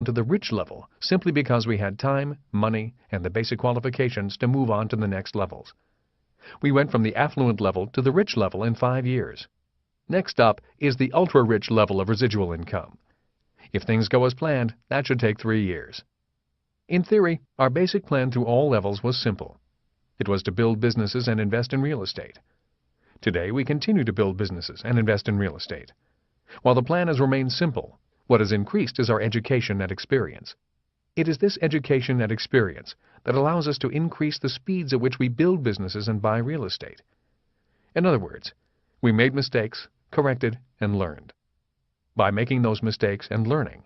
to the rich level simply because we had time, money, and the basic qualifications to move on to the next levels. We went from the affluent level to the rich level in 5 years. Next up is the ultra-rich level of residual income. If things go as planned, that should take 3 years. In theory, our basic plan through all levels was simple. It was to build businesses and invest in real estate. Today, we continue to build businesses and invest in real estate. While the plan has remained simple, what has increased is our education and experience. It is this education and experience that allows us to increase the speeds at which we build businesses and buy real estate. In other words, we made mistakes, corrected, and learned. By making those mistakes and learning,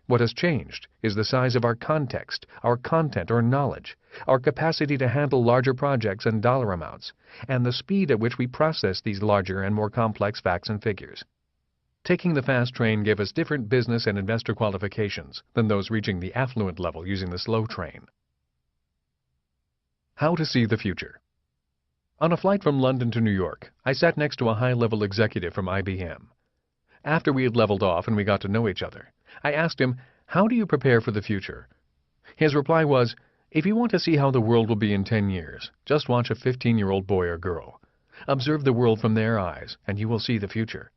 what has changed is the size of our context, our content or knowledge, our capacity to handle larger projects and dollar amounts, and the speed at which we process these larger and more complex facts and figures. Taking the fast train gave us different business and investor qualifications than those reaching the affluent level using the slow train. How to see the future. On a flight from London to New York, I sat next to a high-level executive from IBM. After we had leveled off and we got to know each other, I asked him, "How do you prepare for the future?" His reply was, "If you want to see how the world will be in 10 years, just watch a 15-year-old boy or girl. Observe the world from their eyes, and you will see the future."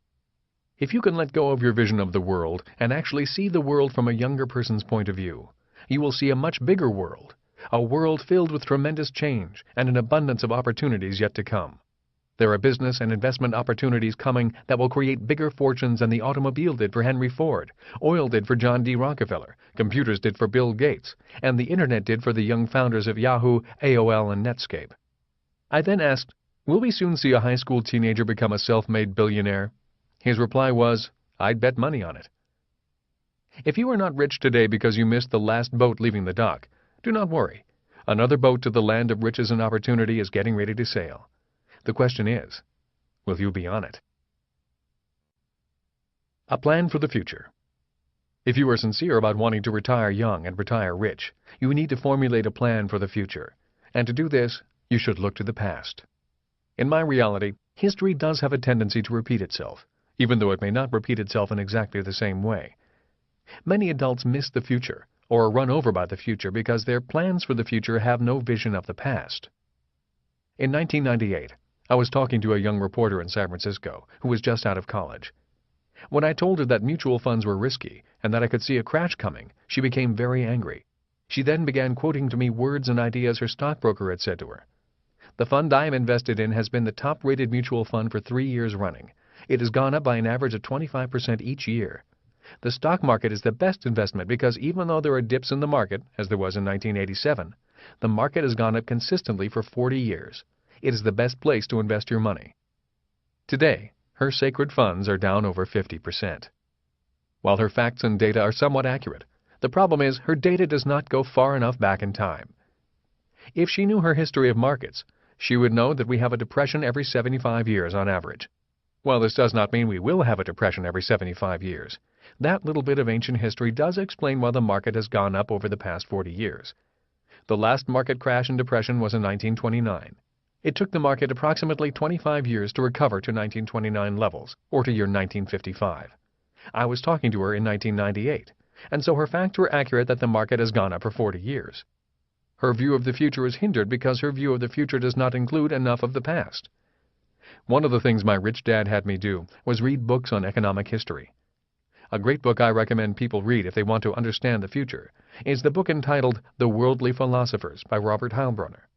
If you can let go of your vision of the world and actually see the world from a younger person's point of view, you will see a much bigger world, a world filled with tremendous change and an abundance of opportunities yet to come. There are business and investment opportunities coming that will create bigger fortunes than the automobile did for Henry Ford, oil did for John D. Rockefeller, computers did for Bill Gates, and the Internet did for the young founders of Yahoo, AOL, and Netscape. I then asked, "Will we soon see a high school teenager become a self-made billionaire?" His reply was, "I'd bet money on it." If you are not rich today because you missed the last boat leaving the dock, do not worry. Another boat to the land of riches and opportunity is getting ready to sail. The question is, will you be on it? A plan for the future. If you are sincere about wanting to retire young and retire rich, you need to formulate a plan for the future. And to do this, you should look to the past. In my reality, history does have a tendency to repeat itself, even though it may not repeat itself in exactly the same way. Many adults miss the future, or are run over by the future because their plans for the future have no vision of the past. In 1998, I was talking to a young reporter in San Francisco who was just out of college. When I told her that mutual funds were risky and that I could see a crash coming, she became very angry. She then began quoting to me words and ideas her stockbroker had said to her. "The fund I am invested in has been the top-rated mutual fund for 3 years running. It has gone up by an average of 25% each year. The stock market is the best investment because even though there are dips in the market, as there was in 1987, the market has gone up consistently for 40 years. It is the best place to invest your money." Today, her sacred funds are down over 50%. While her facts and data are somewhat accurate, the problem is her data does not go far enough back in time. If she knew her history of markets, she would know that we have a depression every 75 years on average. While this does not mean we will have a depression every 75 years, that little bit of ancient history does explain why the market has gone up over the past 40 years. The last market crash and depression was in 1929. It took the market approximately 25 years to recover to 1929 levels, or to year 1955. I was talking to her in 1998, and so her facts were accurate that the market has gone up for 40 years. Her view of the future is hindered because her view of the future does not include enough of the past. One of the things my rich dad had me do was read books on economic history. A great book I recommend people read if they want to understand the future is the book entitled The Worldly Philosophers by Robert Heilbronner.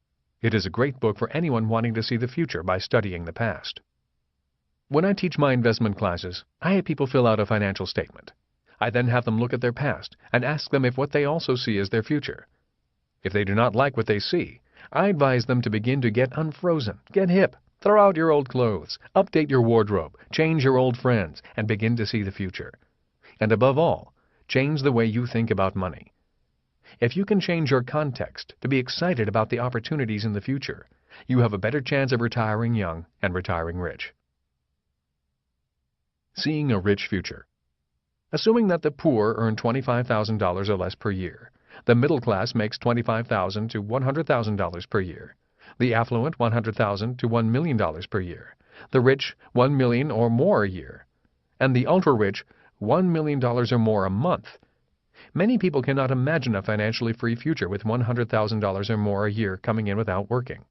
It is a great book for anyone wanting to see the future by studying the past. When I teach my investment classes, I have people fill out a financial statement. I then have them look at their past and ask them if what they also see is their future. If they do not like what they see, I advise them to begin to get unfrozen, get hip, throw out your old clothes, update your wardrobe, change your old friends, and begin to see the future. And above all, change the way you think about money. If you can change your context to be excited about the opportunities in the future, you have a better chance of retiring young and retiring rich. Seeing a rich future. Assuming that the poor earn $25,000 or less per year, the middle class makes $25,000 to $100,000 per year, the affluent $100,000 to $1 million per year, the rich $1 million or more a year, and the ultra-rich $1 million or more a month. Many people cannot imagine a financially free future with $100,000 or more a year coming in without working.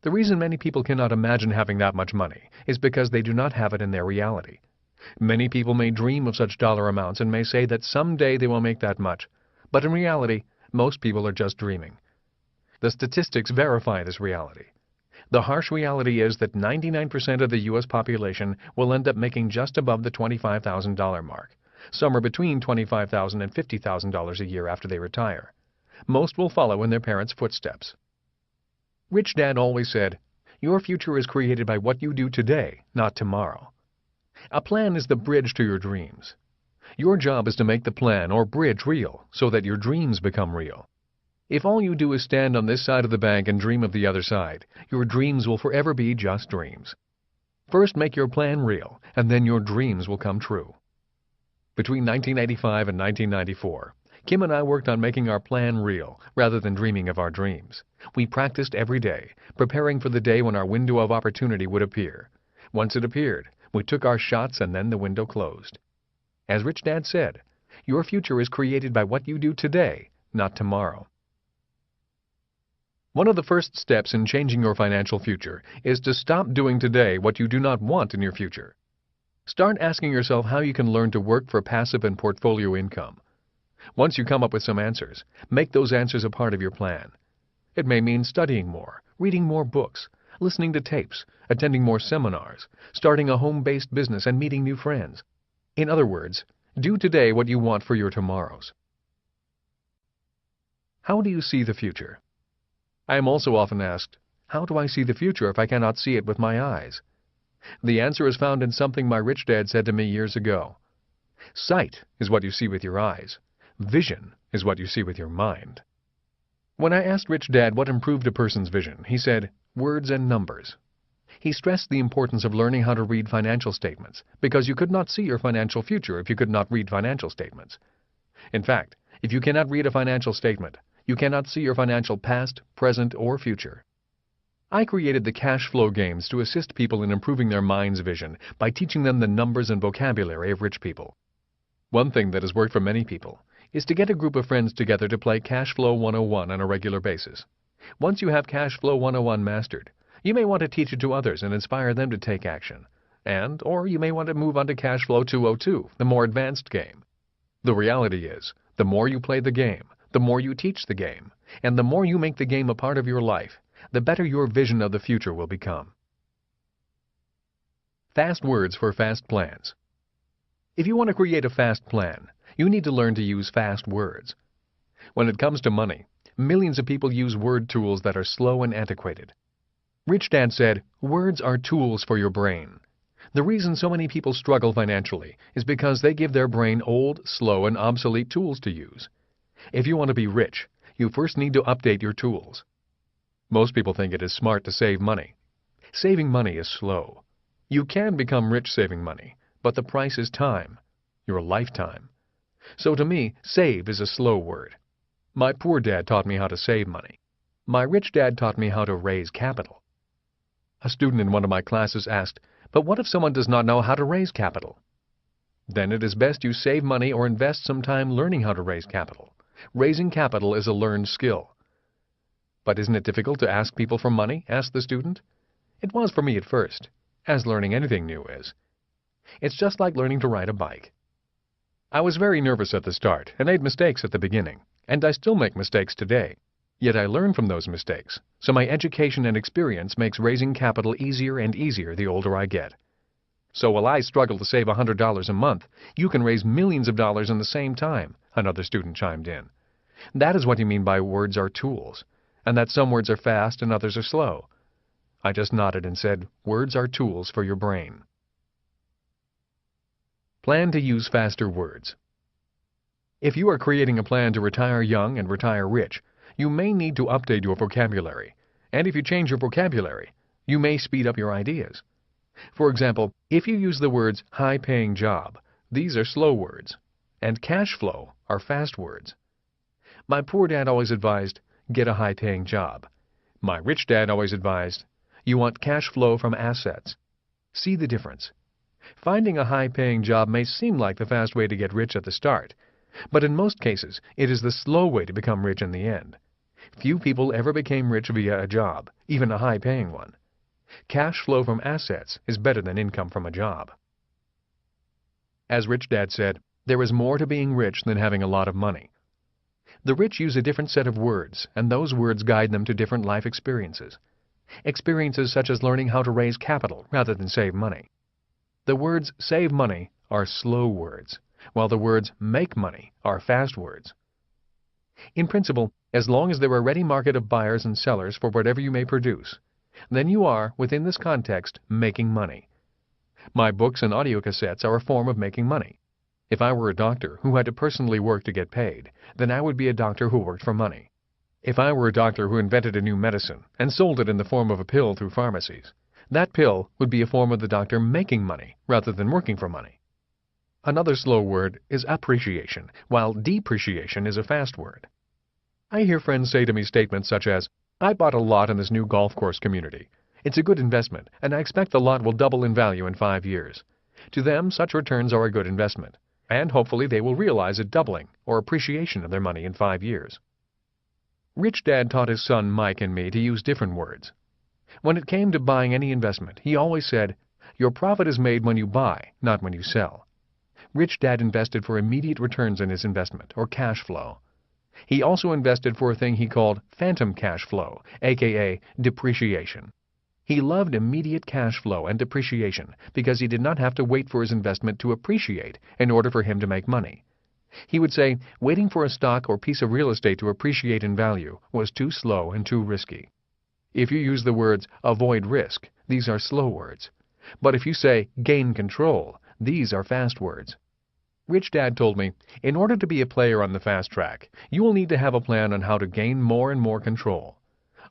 The reason many people cannot imagine having that much money is because they do not have it in their reality. Many people may dream of such dollar amounts and may say that someday they will make that much, but in reality, most people are just dreaming. The statistics verify this reality. The harsh reality is that 99% of the U.S. population will end up making just above the $25,000 mark, somewhere between $25,000 and $50,000 a year after they retire. Most will follow in their parents' footsteps. Rich Dad always said, "Your future is created by what you do today, not tomorrow." A plan is the bridge to your dreams. Your job is to make the plan or bridge real so that your dreams become real. If all you do is stand on this side of the bank and dream of the other side, your dreams will forever be just dreams. First make your plan real, and then your dreams will come true. Between 1985 and 1994, Kim and I worked on making our plan real rather than dreaming of our dreams. We practiced every day, preparing for the day when our window of opportunity would appear. Once it appeared, we took our shots and then the window closed. As Rich Dad said, your future is created by what you do today, not tomorrow. One of the first steps in changing your financial future is to stop doing today what you do not want in your future. Start asking yourself how you can learn to work for passive and portfolio income. Once you come up with some answers, make those answers a part of your plan. It may mean studying more, reading more books, listening to tapes, attending more seminars, starting a home-based business and meeting new friends. In other words, do today what you want for your tomorrows. How do you see the future? I am also often asked, how do I see the future if I cannot see it with my eyes? The answer is found in something my rich dad said to me years ago. Sight is what you see with your eyes. Vision is what you see with your mind. When I asked Rich Dad what improved a person's vision, he said, words and numbers. He stressed the importance of learning how to read financial statements, because you could not see your financial future if you could not read financial statements. In fact, if you cannot read a financial statement, you cannot see your financial past, present, or future. I created the cash flow games to assist people in improving their mind's vision by teaching them the numbers and vocabulary of rich people. One thing that has worked for many people is to get a group of friends together to play Cash Flow 101 on a regular basis. Once you have Cash Flow 101 mastered, you may want to teach it to others and inspire them to take action. Or you may want to move on to Cash Flow 202, the more advanced game. The reality is, the more you play the game, the more you teach the game, and the more you make the game a part of your life, the better your vision of the future will become. Fast words for fast plans. If you want to create a fast plan, you need to learn to use fast words. When it comes to money, millions of people use word tools that are slow and antiquated. Rich Dad said, words are tools for your brain. The reason so many people struggle financially is because they give their brain old, slow, and obsolete tools to use. If you want to be rich, you first need to update your tools. Most people think it is smart to save money. Saving money is slow. You can become rich saving money, but the price is time, your lifetime. So to me, save is a slow word. My poor dad taught me how to save money. My rich dad taught me how to raise capital. A student in one of my classes asked, but what if someone does not know how to raise capital? Then it is best you save money or invest some time learning how to raise capital. Raising capital is a learned skill. But isn't it difficult to ask people for money? Asked the student. It was for me at first, as learning anything new is. It's just like learning to ride a bike. I was very nervous at the start and made mistakes at the beginning, and I still make mistakes today. Yet I learn from those mistakes, so my education and experience makes raising capital easier and easier the older I get. So while I struggle to save $100 a month, you can raise millions of dollars in the same time, another student chimed in. That is what you mean by words are tools, and that some words are fast and others are slow. I just nodded and said, words are tools for your brain. Plan to use faster words. If you are creating a plan to retire young and retire rich, you may need to update your vocabulary, and if you change your vocabulary, you may speed up your ideas. For example, if you use the words high-paying job, these are slow words, and cash flow are fast words. My poor dad always advised, get a high-paying job. My rich dad always advised, you want cash flow from assets. See the difference. Finding a high-paying job may seem like the fast way to get rich at the start, But in most cases, it is the slow way to become rich in the end. Few people ever became rich via a job, even a high-paying one. Cash flow from assets is better than income from a job. As Rich Dad said, there is more to being rich than having a lot of money. The rich use a different set of words, and those words guide them to different life experiences. Experiences such as learning how to raise capital rather than save money. The words save money are slow words, while the words make money are fast words. In principle, as long as there are a ready market of buyers and sellers for whatever you may produce, then you are, within this context, making money. My books and audio cassettes are a form of making money. If I were a doctor who had to personally work to get paid, then I would be a doctor who worked for money. If I were a doctor who invented a new medicine and sold it in the form of a pill through pharmacies, that pill would be a form of the doctor making money rather than working for money. Another slow word is appreciation, while depreciation is a fast word. I hear friends say to me statements such as, "I bought a lot in this new golf course community. It's a good investment, and I expect the lot will double in value in 5 years." To them, such returns are a good investment, and hopefully they will realize a doubling or appreciation of their money in 5 years. Rich Dad taught his son Mike and me to use different words. When it came to buying any investment, he always said, "Your profit is made when you buy, not when you sell." Rich Dad invested for immediate returns in his investment, or cash flow. He also invested for a thing he called phantom cash flow, aka depreciation. He loved immediate cash flow and depreciation because he did not have to wait for his investment to appreciate in order for him to make money. He would say waiting for a stock or piece of real estate to appreciate in value was too slow and too risky. If you use the words avoid risk, these are slow words. But if you say gain control, these are fast words. Rich Dad told me, in order to be a player on the fast track, you will need to have a plan on how to gain more and more control.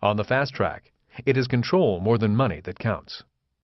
On the fast track, it is control more than money that counts.